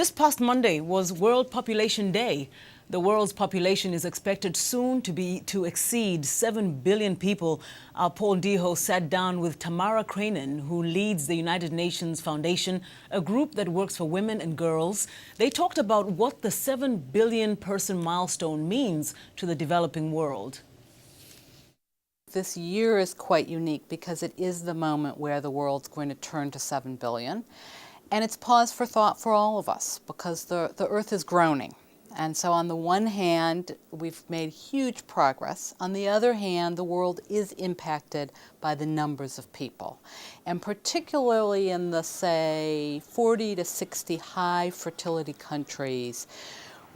This past Monday was World Population Day. The world's population is expected soon to exceed 7 billion people. Our Paul Ndiho sat down with Tamara Kreinin, who leads the United Nations Foundation, a group that works for women and girls. They talked about what the 7 billion person milestone means to the developing world. This year is quite unique because it is the moment where the world's going to turn to 7 billion. And it's pause for thought for all of us because the earth is groaning. And so on the one hand, we've made huge progress. On the other hand, the world is impacted by the numbers of people. And particularly in the, say, 40 to 60 high fertility countries,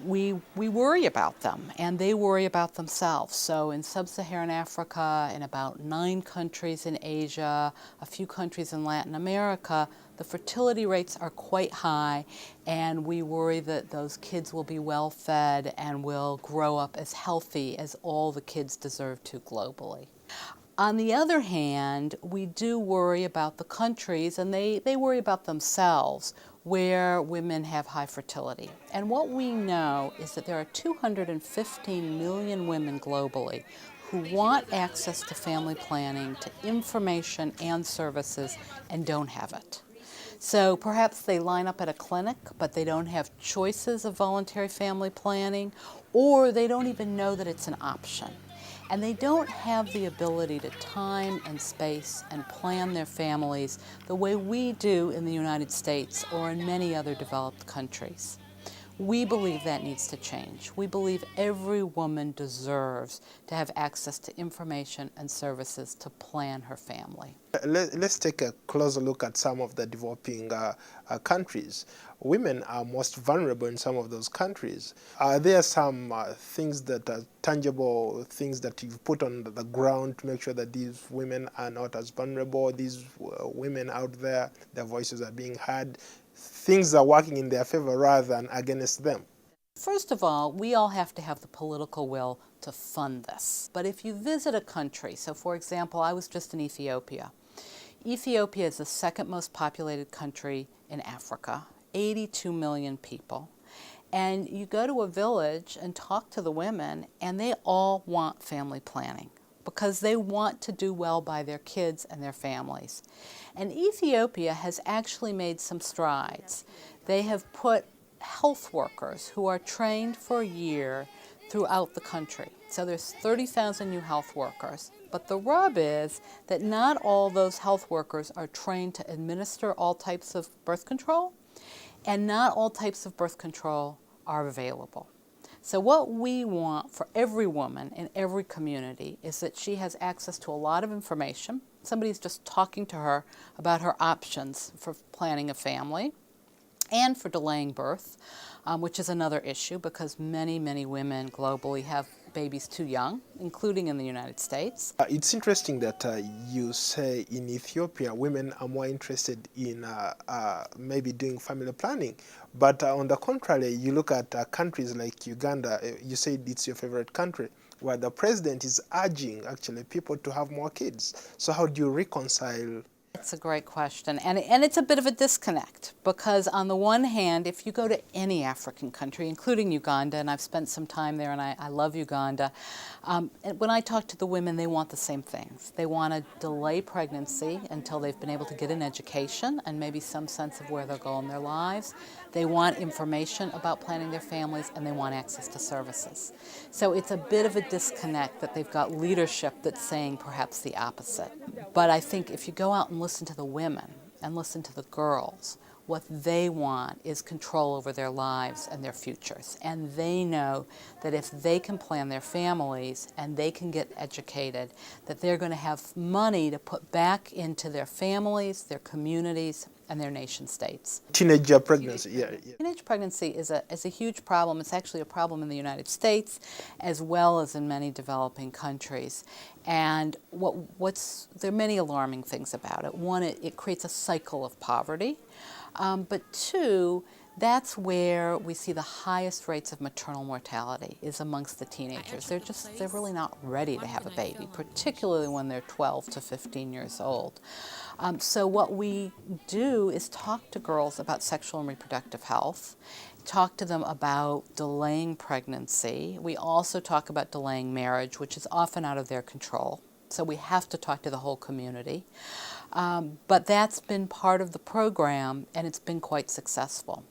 we worry about them, and they worry about themselves. So in sub-Saharan Africa, in about 9 countries in Asia, a few countries in Latin America, the fertility rates are quite high, and we worry that those kids will be well fed and will grow up as healthy as all the kids deserve to globally. On the other hand, we do worry about the countries, and they worry about themselves, where women have high fertility. And what we know is that there are 215 million women globally who want access to family planning, to information and services, and don't have it. So perhaps they line up at a clinic, but they don't have choices of voluntary family planning, or they don't even know that it's an option. And they don't have the ability to time and space and plan their families the way we do in the United States or in many other developed countries. We believe that needs to change. We believe every woman deserves to have access to information and services to plan her family. Let's take a closer look at some of the developing countries. Women are most vulnerable in some of those countries. Are there some things that are tangible, things that you've put on the ground to make sure that these women are not as vulnerable? These women out there, their voices are being heard. Things are working in their favor rather than against them. First of all, we all have to have the political will to fund this. But if you visit a country, so for example, I was just in Ethiopia. Ethiopia is the second most populated country in Africa, 82 million people. And you go to a village and talk to the women, and they all want family planning because they want to do well by their kids and their families. And Ethiopia has actually made some strides. They have put health workers who are trained for a year throughout the country. So there's 30,000 new health workers. But the rub is that not all those health workers are trained to administer all types of birth control, and not all types of birth control are available. So what we want for every woman in every community is that she has access to a lot of information. Somebody's just talking to her about her options for planning a family and for delaying birth, which is another issue because many, many women globally have babies too young, including in the United States. It's interesting that you say in Ethiopia women are more interested in maybe doing family planning. But on the contrary, you look at countries like Uganda, you said it's your favorite country, where the president is urging actually people to have more kids. So how do you reconcile? That's a great question, and it's a bit of a disconnect because on the one hand, if you go to any African country, including Uganda, and I've spent some time there and I love Uganda, when I talk to the women, they want the same things. They want to delay pregnancy until they've been able to get an education and maybe some sense of where they'll go in their lives. They want information about planning their families, and they want access to services. So it's a bit of a disconnect that they've got leadership that's saying perhaps the opposite. But I think if you go out and listen to the women and listen to the girls, what they want is control over their lives and their futures. And they know that if they can plan their families and they can get educated, that they're going to have money to put back into their families, their communities, and their nation states. Teenage pregnancy, yeah. Teenage pregnancy is a huge problem. It's actually a problem in the United States as well as in many developing countries. And there are many alarming things about it. One, it creates a cycle of poverty. But two, That's where we see the highest rates of maternal mortality is amongst the teenagers. They're really not ready to have a baby, particularly when they're 12 to 15 years old. So what we do is talk to girls about sexual and reproductive health, talk to them about delaying pregnancy. We also talk about delaying marriage, which is often out of their control. So we have to talk to the whole community. But that's been part of the program, and it's been quite successful.